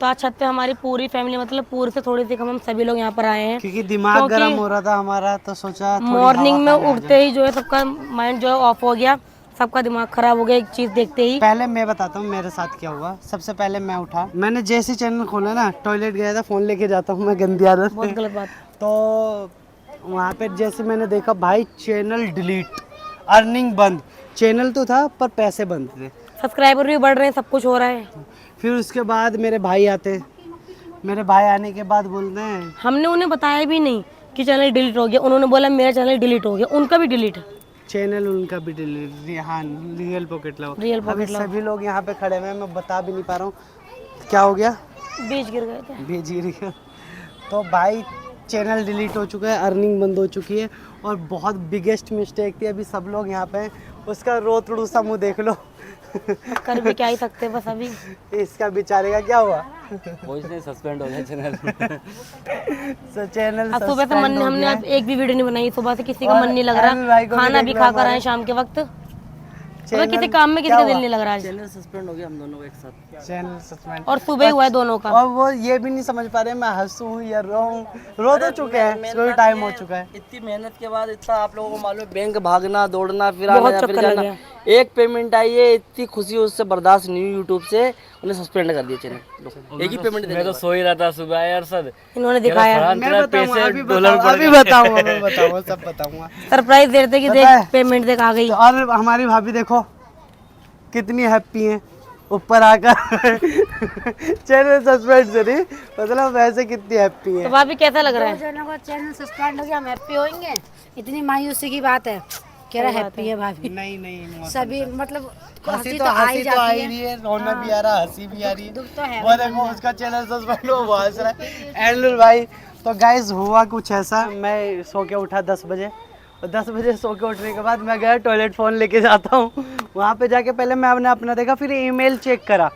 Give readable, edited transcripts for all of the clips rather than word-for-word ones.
तो आज छत पे हमारी पूरी फैमिली, मतलब पूरी से थोड़ी सी कम, हम सभी लोग यहाँ पर आए हैं क्योंकि दिमाग गर्म हो रहा था हमारा, तो सोचा थोड़ी मॉर्निंग हवा में खाने आ उठते जाए। ही जो है सबका माइंड जो है ऑफ हो गया, सबका दिमाग खराब हो गया एक चीज देखते ही। पहले मैं बताता हूँ मेरे साथ क्या हुआ। सबसे पहले मैं उठा, मैंने जैसे चैनल खोला ना, टॉयलेट गया था, फोन लेके जाता हूँ मैं, गंदी आदत बहुत है। गलत बात। तो वहाँ पे जैसे मैंने देखा भाई चैनल डिलीट, अर्निंग बंद। चैनल तो था पर पैसे बंद थे। सब्सक्राइबर भी बढ़ रहे हैं, सब कुछ हो रहा है। फिर उसके बाद मेरे भाई आते, मेरे भाई आने के बाद बोलते हैं, हमने उन्हें बताया भी नहीं कि चैनल डिलीट हो गया, उन्होंने बोला मेरा चैनल डिलीट हो गया, उनका भी डिलीट। चैनल उनका भी डिलीट। हाँ, रियल पॉकेट लव। रियल अभी पॉकेट लव। सभी लोग यहाँ पे खड़े हुए हैं, मैं बता भी नहीं पा रहा हूँ क्या हो गया, बीच गिर गए थे। भेज ही रही है। तो भाई चैनल डिलीट हो चुका है, अर्निंग बंद हो चुकी है, और बहुत बिगेस्ट मिस्टेक थी। अभी सब लोग यहाँ पे हैं, उसका रोतड़ू सा मुँह देख लो। अब कर भी क्या ही सकते हैं बस अभी। इसका बेचारे का क्या हुआ? वो इसने सस्पेंड हो गया चैनल। तो चैनल अब सुबह से मन, सस्पेंड हो हमने गया आज एक भी वीडियो नहीं बनाई, सुबह से किसी का और मन नहीं लग अनिल भाई को रहा, भी खाना देख भी लो खा कर हमारे। आए शाम के वक्त, मतलब चैनल किसी काम में किसी क्या का हुआ? दिल नहीं लग रहा आज। चैनल सस्पेंड हो गया हम दोनों को एक साथ। Channel suspend. और सुबह ही हुआ है दोनों का। और वो ये भी नहीं समझ पा रहे मैं हंसूं या रोऊं। रो तो चुके हैं, कोई टाइम हो चुका है। इतनी मेहनत के बाद इतना आप लोगों को मालूम है, बैंक भागना दौड़ना फिर आना बहुत या फिर चक्कर लग जाना, गया। एक पेमेंट आई है, इतनी खुशी उससे बर्दाश्त नहीं हुई, यूट्यूब से उन्हें सस्पेंड कर दिया चैनल। एक ही पेमेंट मैं तो सो ही रहा था सुबह यार सर, इन्होंने दिखाया, मैं बताऊंगा, अभी बताऊंगा, मैं बताऊंगा, सब बताऊंगा। सरप्राइज दे रहे थे कि पता है? देख पेमेंट देख आ गई। तो और हमारी भाभी देखो कितनी हैप्पी है, ऊपर आकर चैनल सस्पेंड से नहीं, मतलब वैसे कितनी हैप्पी तो है। भाभी कैसा लग रहा है? जनों का चैनल सब्सक्राइब हो गया, हम हैप्पी होंगे। इतनी मायूसी की बात है, कह रहा हैप्पी है भाभी। नहीं नहीं, सभी मतलब हंसी तो आ ही रही है, रोना भी आ रहा, हंसी भी आ रही है। दुख तो है। वो देखो उसका चैनल सस्पेंड हो, वो हंस रहा है एंडल भाई। तो गाइस हुआ कुछ ऐसा, मैं सो के उठा 10 बजे, और 10 बजे सो के उठने के बाद मैं गया टॉयलेट, फ़ोन लेके जाता हूँ। वहाँ पे जाके पहले मैं अपना देखा, फिर ईमेल चेक करा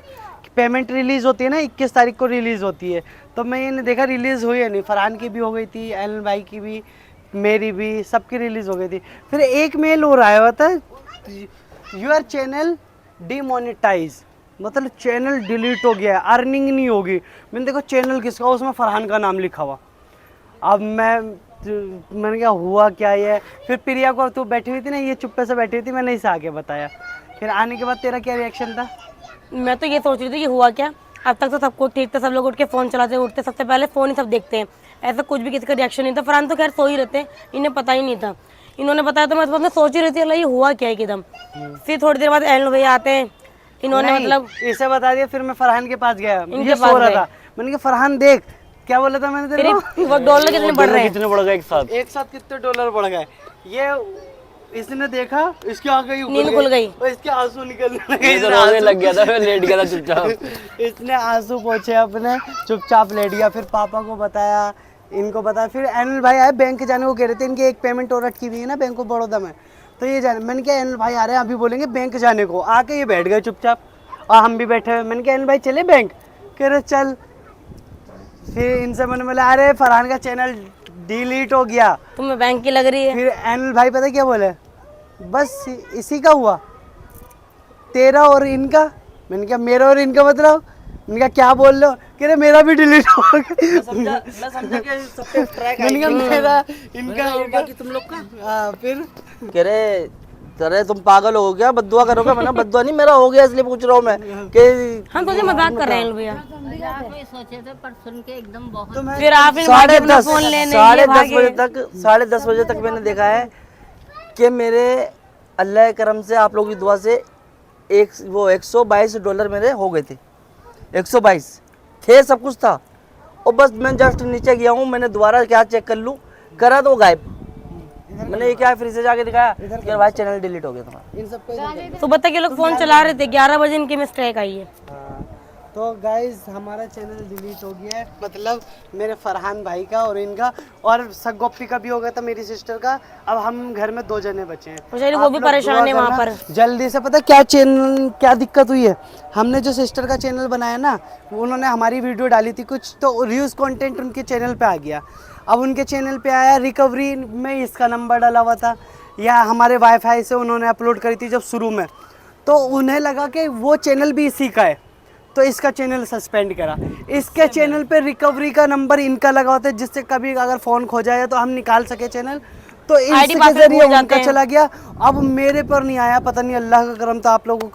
कि पेमेंट रिलीज़ होती है ना, 21 तारीख को रिलीज़ होती है। तो मैं ये देखा रिलीज़ हुई है नहीं, फरहान की भी हो गई थी, एलन भाई की भी, मेरी भी, सबकी रिलीज़ हो गई थी। फिर एक मेल हो रहा होता है, योर चैनल डीमोनेटाइज, मतलब चैनल डिलीट हो गया है, अर्निंग नहीं होगी। मैंने देखो चैनल किसका, उसमें फरहान का नाम लिखा हुआ। अब मैंने क्या हुआ क्या ये, फिर प्रिया को, तू बैठी हुई थी ना, ये चुप्पे से बैठी हुई थी, मैंने इसे आके बताया। फिर आने के बाद तेरा क्या रिएक्शन था? मैं तो ये सोच रही थी कि हुआ क्या, अब तक तो सब कुछ ठीक था, सब लोग उठ के फोन चलाते उठते, सबसे पहले फोन ही सब देखते हैं, ऐसा कुछ भी किसी का रिएक्शन नहीं था। फरहान तो खैर सो ही रहते, इन्हें पता ही नहीं था। इन्होंने बताया तो मैं सोच ही रही थी अल्लाह ये हुआ क्या है एकदम। फिर थोड़ी देर बाद एलन भैया आते हैं, इन्होंने नहीं, मतलब इसे बता दिया। फिर मैं फरहान के पास गया, इनके ये पास सो रहा गए। था, मैंने कहा फरहान देख क्या बोला था मैंने तेरे को? फिर वो डॉलर कितने बढ़ रहे हैं, कितने बढ़ गए एक साथ? एक साथ कितने डॉलर बढ़ गए। ये इसने देखा, इसकी आंखें ही नींद खुल गई। और इसके आंसू निकलने लगे। ये तो इसने रोने आंसू- लग गया था, मैं लेट गया था चुपचाप। इसने आंसू पोछे अपने, चुपचाप लेट गया। फिर पापा को बताया, इनको बताया। फिर एनल भाई आए, बैंक जाने को कह रहे थे, इनकी एक पेमेंट और अटकी हुई है ना बैंक ऑफ बड़ौदा में, तो ये जाने। मैंने कहा एनल भाई आ रहे हैं, अभी बोलेंगे बैंक जाने को। आके ये बैठ गए चुपचाप, और हम भी बैठे हुए। मैंने कहा एनल भाई चले बैंक, कह रहे चल। फिर इनसे मैंने बोला अरे फरहान का चैनल डिलीट हो गया। तुम्हें बैंक की लग रही है। फिर एनल भाई पता क्या बोले, बस इसी का हुआ, तेरा और इनका। मैंने कहा मेरा और इनका मतलब? मैंने कहा क्या बोल रहे हो? कह रहे मेरा भी डिलीट हो गया। मैं समझा कि सब पे ट्रैक मैंने कहा मेरा, इनका, बाकी तुम लोग का। हाँ। फिर कह रहे अरे तुम पागल हो गया, बद्दुआ करोगे? मैंने बद्दुआ नहीं, मेरा हो गया इसलिए पूछ रहा हूँ मैं कि हम तुझे मजाक कर रहे हैं एलन भैया। सोचे थे पर सुन के एकदम बहुत। तो मैं फिर आप इन साढ़े भागे अपना दस फोन लेने साढ़े ये दस भागे। बजे तक 10:30 बजे तक मैंने देखा है कि मेरे अल्लाह के करम से, आप लोगों की दुआ से, वो $122 मेरे हो गए थे। 122 थे, सब कुछ था। और बस मैं जस्ट नीचे गया हूँ, मैंने दोबारा क्या चेक कर लूँ, करा तो वो गायब। मैंने ये क्या फिर से जाके दिखाया कि भाई चैनल डिलीट हो गया तुम्हारा। इन सबको सुबह तक ये लोग फोन चला रहे थे, 11 बजे इनकी मिस्टेक आई है। तो गाइज हमारा चैनल डिलीट हो गया है, मतलब मेरे फरहान भाई का और इनका, और सगोपी का भी हो गया था, मेरी सिस्टर का। अब हम घर में 2 जने बचे हैं। बेचारी वो आप भी लोग परेशान दुआ है वहाँ करना। पर। जल्दी से, पता क्या चैनल क्या दिक्कत हुई है, हमने जो सिस्टर का चैनल बनाया ना, उन्होंने हमारी वीडियो डाली थी कुछ, तो रील्स कंटेंट उनके चैनल पे आ गया। अब उनके चैनल पे आया, रिकवरी में इसका नंबर डाला हुआ था, या हमारे वाईफाई से उन्होंने अपलोड करी थी जब शुरू में, तो उन्हें लगा कि वो चैनल भी इसी का है। तो इसका चैनल सस्पेंड करा। इसके चैनल पे रिकवरी का नंबर इनका लगा होता है, जिससे कभी अगर फ़ोन खो जाए तो हम निकाल सके चैनल, तो ID इसके पासवर्ड जरिए भूल जाते उनका हैं। चला गया। अब मेरे पर नहीं आया, पता नहीं अल्लाह का करम था, आप लोगों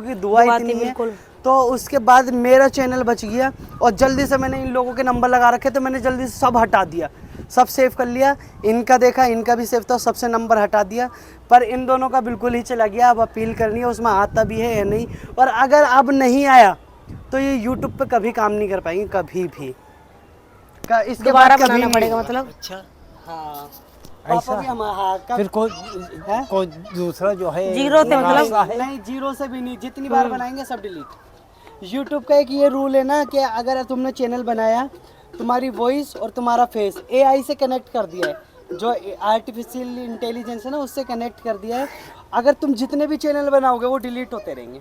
की दुआ दुआ इतनी थी, है। बिल्कुल। तो उसके बाद मेरा चैनल बच गया और जल्दी से मैंने इन लोगों के नंबर लगा रखे, तो मैंने जल्दी से सब हटा दिया, सब सेव कर लिया। इनका देखा, इनका भी सेव था, सबसे नंबर हटा दिया। पर इन दोनों का बिल्कुल ही चला गया। अब अपील करनी है, उसमें आता भी है या नहीं। और अगर अब नहीं आया तो ये यूट्यूब पे कभी काम नहीं कर पाएंगे, कभी भी। इसके दोबारा बाद कभी बनाना नहीं। पड़ेगा मतलब। अच्छा, हाँ पापा भी फिर हैं? कोई दूसरा जो है जीरो से मतलब नहीं, जीरो से भी नहीं, जितनी बार बनाएंगे सब डिलीट। यूट्यूब का एक ये रूल है ना कि अगर तुमने चैनल बनाया, तुम्हारी वॉइस और तुम्हारा फेस एआई से कनेक्ट कर दिया है, जो आर्टिफिशियल इंटेलिजेंस है ना, उससे कनेक्ट कर दिया है। अगर तुम जितने भी चैनल बनाओगे वो डिलीट होते रहेंगे।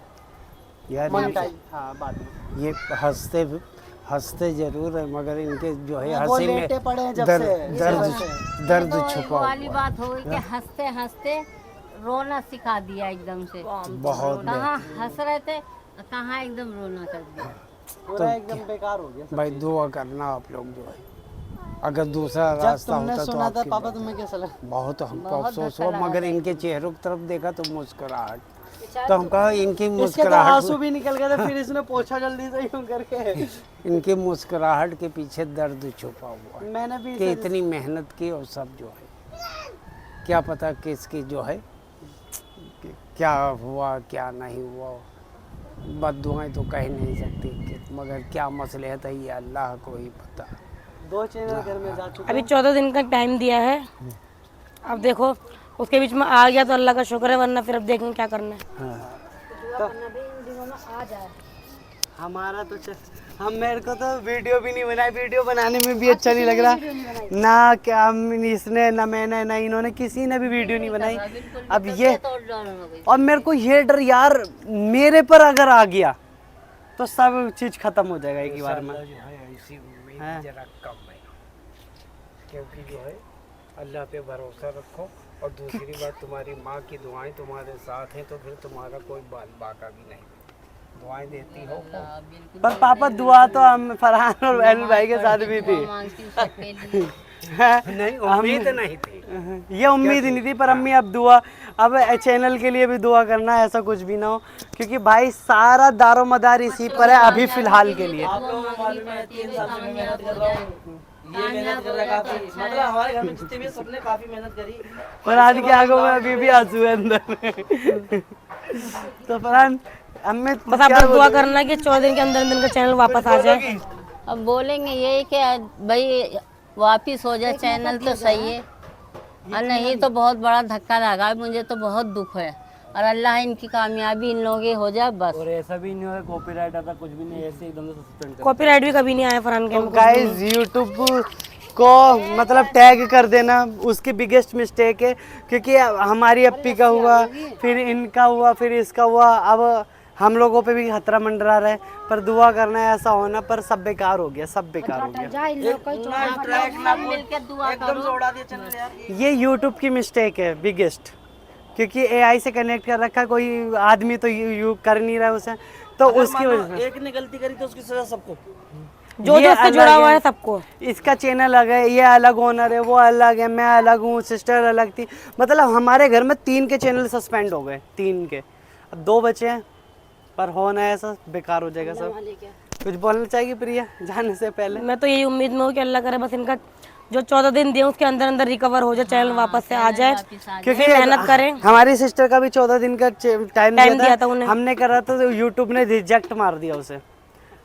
यार मोनेटाइज, हाँ बाद में। ये हंसते जरूर है, मगर इनके जो है वो हंसी में लेटे पड़े हैं जब दर्द से। दर्द तो छुपा वो हुआ वाली बात हो गई कि हंसते हंसते रोना सिखा दिया एकदम से। बहुत कहाँ हंस रहे थे, कहाँ एकदम रोना कर दिया। पूरा एकदम बेकार हो गया सब। भाई दुआ करना आप लोग जो है, अगर दूसरा जब रास्ता तुमने होता तो सुना था आपकी पापा, तुम्हें कैसा लगा? बहुत हमको अफसोस हुआ, मगर इनके चेहरों की तरफ देखा तो मुस्कुराहट, तो हम कहा इनकी इसके तो मुस्कुराहट, आंसू भी निकल गए थे, फिर इसने पोछा जल्दी से यूं करके। इनकी मुस्कुराहट के पीछे दर्द छुपा हुआ है मैंने भी कि इतनी मेहनत की और सब जो है, क्या पता किसकी जो है क्या हुआ क्या नहीं हुआ। बद्दुआएं तो कह नहीं सकती मगर क्या मसलहत है ये अल्लाह को ही पता। 2 चैनल घर में जा चुके अभी 14 दिन का टाइम दिया है। अब देखो उसके बीच में आ गया तो अल्लाह का शुक्र है, वरना फिर अब देखेंगे क्या करना है। हमारा तो हम मेरे को तो वीडियो भी नहीं बनाई, वीडियो बनाने में भी अच्छा नहीं लग रहा ना। क्या इसने ना मैंने ना इन्होंने, किसी ने भी वीडियो नहीं बनाई। अब ये और मेरे को ये डर यार, मेरे पर अगर आ गया तो सब चीज खत्म हो जाएगा एक ही बार में। जो है ऐसी उम्मीद हाँ। जरा कम है, क्योंकि जो है अल्लाह पे भरोसा रखो, और दूसरी बात तुम्हारी माँ की दुआएं तुम्हारे साथ हैं, तो फिर तुम्हारा कोई बाल बाका भी नहीं, दुआएं देती हो। पर पापा दुआ तो हम फरहान और एनुल भाई के साथ भी थी। नहीं उम्मीद नहीं थी, ये उम्मीद ही नहीं थी, पर अम्मी अब दुआ, अब चैनल के लिए भी दुआ करना, ऐसा कुछ भी ना हो, क्योंकि भाई सारा दारो मदार इसी पर है अभी फिलहाल के लिए। ये मेहनत कर रहा काफी, मतलब हमारे घर में जितने भी सबने काफी मेहनत करी। फरहान की आंखों में अभी भी आंसू है अंदर में। तो फरहान अम्मी बस आप लोग दुआ करना कि 14 दिन के अंदर अंदर का चैनल वापस आ जाए। अब बोलेंगे यही कि भाई वापिस हो जाए चैनल तो सही है, और नहीं तो बहुत बड़ा धक्का लगा। मुझे तो बहुत दुख है, और अल्लाह इनकी कामयाबी इन लोगों की हो जाए बस। और ऐसा भी नहीं हो कॉपीराइट आता कुछ भी नहीं, ऐसे एकदम से सस्पेंड कर। कॉपीराइट भी कभी नहीं आया फरहान के। गाइस यूट्यूब को मतलब टैग कर देना उसकी बिगेस्ट मिस्टेक है, क्योंकि हमारी अप्पी का हुआ, फिर इनका हुआ, फिर इसका हुआ, अब हम लोगों पे भी खतरा मंडरा रहा है। पर दुआ करना है ऐसा होना, पर सब बेकार हो गया, सब बेकार हो गया। जा इन लोग को ही सब मिलके दुआ करो। ये यूट्यूब की मिस्टेक है बिगेस्ट, क्योंकि एआई से कनेक्ट कर रखा है, कोई आदमी तो यू कर नहीं रहा है उसे, तो उसकी वजह से एक ने गलती करी तो उसकी सजा सबको। जो ये जो उससे अलग जुड़ा हुआ है। है सबको। इसका चैनल अलग है, ये अलग ओनर है, वो अलग है, मैं अलग हूँ, सिस्टर अलग थी। मतलब हमारे घर में 3 के चैनल सस्पेंड हो गए, 3 के, अब 2 बचे हैं। पर होना ऐसा बेकार हो जाएगा सब। कुछ बोलना चाहिए प्रिया जाने से पहले? मैं तो यही उम्मीद में हूँ कि अल्लाह करे बस इनका जो 14 दिन दिए उसके अंदर अंदर रिकवर हो जाए, चैनल वापस से आ जाए, क्योंकि मेहनत करें। हमारी सिस्टर का भी 14 दिन का टाइम दिया था उन्हें। हमने करा था, तो यूट्यूब ने रिजेक्ट मार दिया उसे।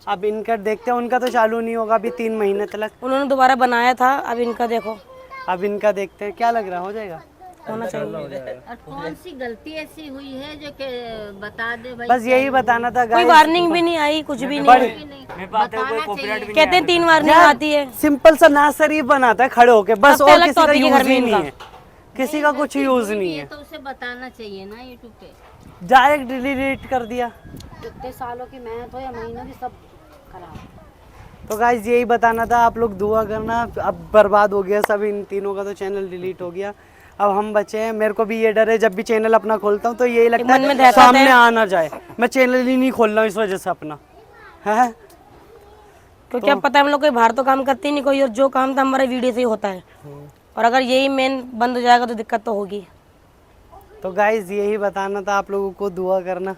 अब इनका देखते हैं, उनका तो चालू नहीं होगा अभी 3 महीने तक। उन्होंने दोबारा बनाया था, अब इनका देखो अब इनका देखते हैं क्या लग रहा है, हो जाएगा, होना चाहिए। और कौन सी गलती ऐसी हुई है जो कि बता दे भाई। बस यही बताना था कोई guys। वार्निंग भी नहीं आई, कुछ भी नहीं। कहते हैं 3 वार्निंग आती है। सिंपल सा ना शरीफ बनाता है खड़े होके बस, सबसे और अलग किसी का topic है यूज घर में ही नहीं इनका। है, किसी का कुछ यूज नहीं है। तो उसे बताना चाहिए ना यूट्यूब पे। डायरेक्ट डिलीट कर दिया। इतने सालों की मेहनत हो या महीनों की, सब खराब। तो गाइज यही बताना था, आप लोग दुआ करना। अब बर्बाद हो गया सब, इन तीनों का तो चैनल डिलीट हो गया। अब हम बचे हैं। मेरे को भी ये डर है, जब भी चैनल अपना खोलता हूँ तो यही लगता मन में है दहशत सामने है। आ ना जाए। मैं चैनल ही नहीं खोल रहा हूँ इस वजह से अपना, है। क्योंकि अब पता है हम लोग कोई बाहर तो काम करते ही नहीं कोई, और जो काम था हमारे वीडियो से ही होता है, और अगर यही मेन बंद हो जाएगा तो दिक्कत तो होगी। तो गाइज यही बताना था आप लोगों को, दुआ करना